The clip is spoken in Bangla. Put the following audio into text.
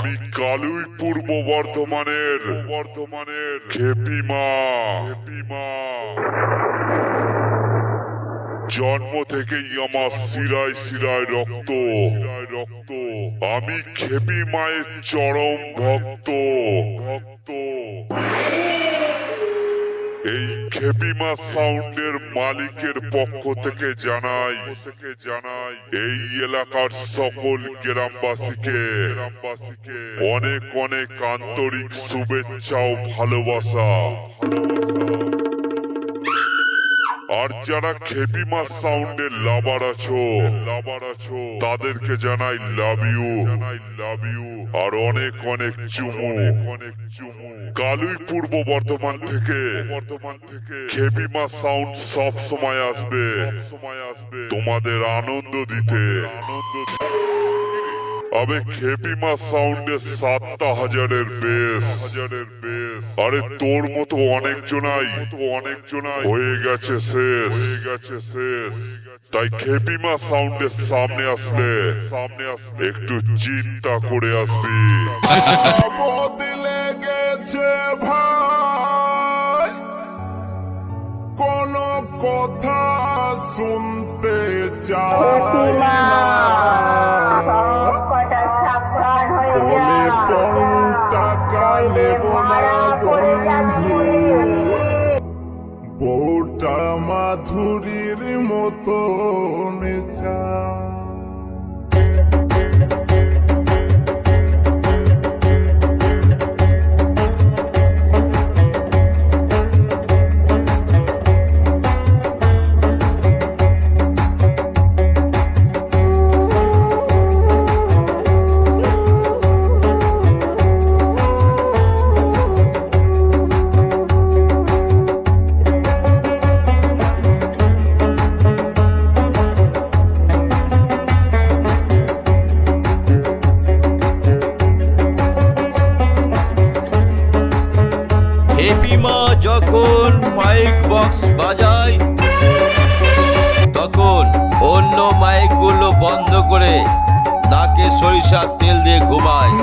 আমি কালুই পূর্ব বর্ধমানের খেপিমা। জন্ম থেকেই আমার শিরায় শিরায় রক্ত। আমি খেপি মায়ের চরম ভক্ত। এই খেপিমা সাউন্ডের মালিকের পক্ষ থেকে জানাই এই এলাকার সকল গ্রামবাসীকে অনেক অনেক আন্তরিক শুভেচ্ছা ও ভালোবাসা। আর যারা খেপিমা সাউন্ডের লাভার আছো তাদেরকে জানাই লাভ ইউ আর অনেক অনেক চুমু। কালুই পূর্ব বর্ধমান থেকে খেপিমা সাউন্ড সব সময় আসবে তোমাদের আনন্দ দিতে। আবে খেপিমা সাউন্ডের ৭,০০০-এর বেস। আরে তোর মতো অনেকজনাই হয়ে গেছে শেষ। তাই খেপিমা সাউন্ডের সামনে আসলে একটু চিন্তা করে আসবি। দিলে গেছে ভাই কোন কথা শুনতে চাই না, বলে কোন টাকা নেব না বন্ধু, বউটা মাধুরীর মতো নেচা। খেপিমা যখন মাইক বক্স বাজায় তখন অন্য মাইক গুলো বন্ধ করে নাকে সরিষার তেল দিয়ে ঘুমায়।